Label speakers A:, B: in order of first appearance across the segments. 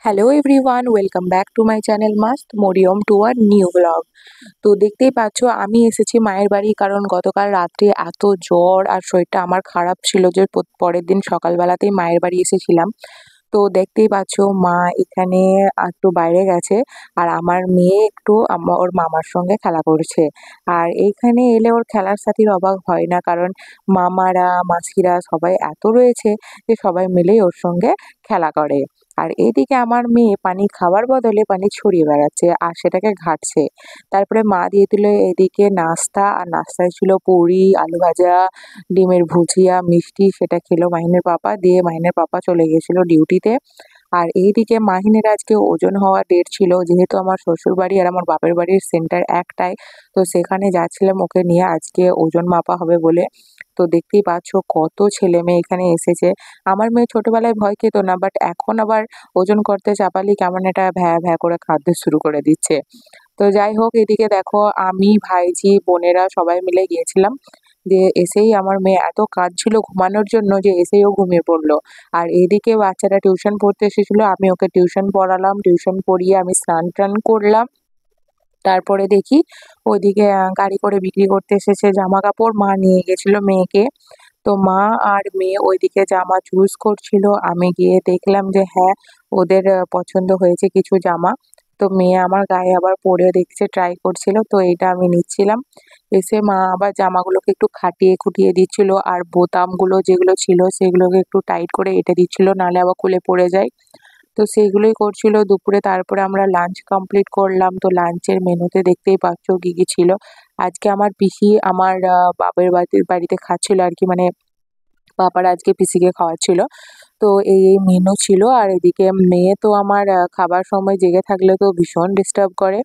A: Hello everyone, welcome back to my channel Mast Mariam to our new blog. তো দেখতেই পাচ্ছ আমি এসেছি মায়ের বাড়ি, কারণ গতকাল রাত্রে এত জ্বর আর শরীরটা আমার খারাপ ছিল যে পরের দিন সকালবেলাতেই মায়ের বাড়ি এসেছিলাম। তো দেখতেই পাচ্ছ মা এখানে একটু বাইরে গেছে, আর আমার মেয়ে একটু ওর মামার সঙ্গে খেলা করছে। আর এইখানে এলে ওর খেলার সাথীর অভাব হয় না, কারণ মামারা মাসিরা সবাই এত রয়েছে যে সবাই মিলেই ওর সঙ্গে খেলা করে। আর এইদিকে আমার মেয়ে পানি খাওয়ার বদলে পানি ছড়িয়ে বেড়াচ্ছে আর সেটাকে ঘাঁটছে। তারপরে মা দিয়ে দিল এদিকে নাস্তা, আর নাস্তায় ছিল পুরি, আলু ভাজা, ডিমের ভুজিয়া, মিষ্টি। সেটা খেলো মাহিনের পাপা, দিয়ে মাহিনের পাপা চলে গেছিল ডিউটিতে। আর এইদিকে মাহিনের আজকে ওজন হওয়া ডেট ছিল, যেহেতু আমার শ্বশুরবাড়ি আর আমার বাপের বাড়ির সেন্টার একটাই। তো সেখানে যাচ্ছিলাম ওকে নিয়ে, আজকে ওজন মাপা হবে বলে। তো দেখতেই পাচ্ছ কত ছেলে মেয়ে এখানে এসেছে। আমার মেয়ে ছোটবেলায় ভয় খেত না, বাট এখন আবার ওজন করতে চাপালি কেমন একটা ভ্যা ভ্যা করে কাঁদতে শুরু করে দিচ্ছে। তো যাই হোক, এদিকে দেখো আমি, ভাইঝি, বোনেরা সবাই মিলে গিয়েছিলাম। দিয়ে এসেই আমার মেয়ে এত কাঁদছিল ঘুমানোর জন্য যে এসেই ও ঘুমিয়ে পড়লো। আর এইদিকে বাচ্চারা টিউশন পড়তে এসেছিল, আমি ওকে টিউশন পড়ালাম, টিউশন পড়িয়ে আমি স্নান টান করলাম। তারপরে দেখি ওইদিকে গাড়ি করে বিক্রি করতে এসেছে জামা কাপড়, মা নিয়ে গেছিল মেয়েকে। তো মা আর মেয়ে ওইদিকে জামা চুজ করছিল, আমি গিয়ে দেখলাম যে হ্যাঁ, ওদের পছন্দ হয়েছে কিছু জামা। তো মেয়ে আমার গায়ে আবার পরে দেখছে, ট্রাই করছিল, তো এইটা আমি নিচ্ছিলাম। এসে মা আবার জামাগুলোকে একটু খাটিয়ে খুটিয়ে দিচ্ছিল, আর বোতামগুলো যেগুলো ছিল সেগুলোকে একটু টাইট করে এঁটে দিচ্ছিল, নাহলে আবার খুলে পড়ে যায়। তো সেইগুলোই করছিল দুপুরে। তারপরে আমরা লাঞ্চ কমপ্লিট করলাম। তো লাঞ্চের মেনুতে দেখতেই পাচ্ছ কি কি ছিল। আজকে আমার পিসি আমার বাপের বাড়িতে খাচ্ছিল আর কি, মানে পাপারা আজকে পিসিকে খাওয়াচ্ছিল। তো এই মেনু ছিল। আর এদিকে মেয়ে তো আমার খাবার সময় জেগে থাকলে তো ভীষণ ডিস্টার্ব করে।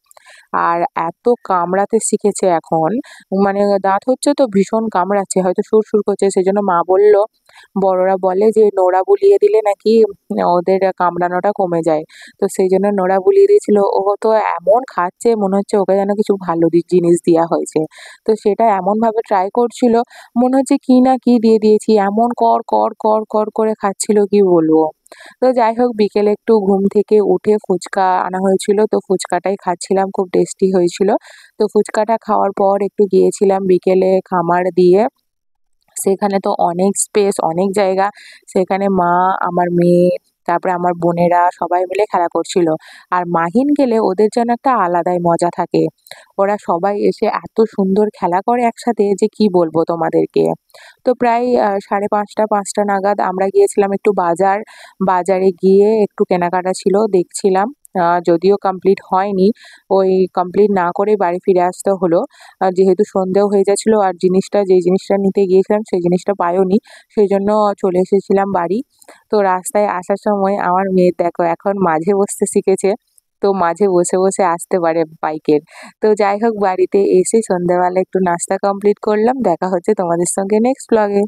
A: আর এত কামড়াতে শিখেছে এখন, মানে দাঁত হচ্ছে তো ভীষণ কামড়াচ্ছে, হয়তো সুরসুর করছে। সেজন্য মা বলল, বড়রা বলে যে নোড়া বুলিয়ে দিলে নাকি ওদের কামড়ানোটা কমে যায়। তো সেই জন্য নোড়া বুলিয়ে দিয়েছিল। ও তো এমন খাচ্ছে মনে হচ্ছে ওকে যেন কিছু ভালো জিনিস দেওয়া হয়েছে। তো সেটা এমনভাবে ট্রাই করছিল, মনে হচ্ছে কি না কি দিয়ে দিয়েছি, এমন কর কর কর কর করে খাচ্ছিল কি বলবো। তো যাই হোক, বিকেলে একটু ঘুম থেকে উঠে ফুচকা আনা হয়েছিল, তো ফুচকাটাই খাচ্ছিলাম, খুব টেস্টি হয়েছিল। তো ফুচকাটা খাওয়ার পর একটু গিয়েছিলাম বিকেলে খামার দিয়ে। সেখানে তো অনেক স্পেস, অনেক জায়গা। সেখানে মা, আমার মেয়ে, তারপরে আমার বোনেরা সবাই মিলে খেলা করছিল। আর মাহিন গেলে ওদের যেন একটা আলাদাই মজা থাকে। ওরা সবাই এসে এত সুন্দর খেলা করে একসাথে যে কি বলবো তোমাদেরকে। তো প্রায় 5:30 5টা নাগাদ আমরা গিয়েছিলাম একটু বাজার। বাজারে গিয়ে একটু কেনাকাটা ছিল, দেখছিলাম। যদিও কমপ্লিট হয়নি, ওই কমপ্লিট না করে বাড়ি ফিরে আসতে হলো। যেহেতু সন্ধেও হয়ে যাচ্ছিল, আর যেই জিনিসটা নিতে গিয়েছিলাম সেই জিনিসটা পাইওনি, সেই জন্য চলে এসেছিলাম বাড়ি। তো রাস্তায় আসার সময় আমার মেয়ে দেখো এখন মাঝে বসতে শিখেছে। তো মাঝে বসে বসে আসতে পারে বাইকের। তো যাই হোক, বাড়িতে এসে সন্ধ্যাবেলা একটু নাস্তা কমপ্লিট করলাম। দেখা হচ্ছে তোমাদের সঙ্গে নেক্সট ব্লগে।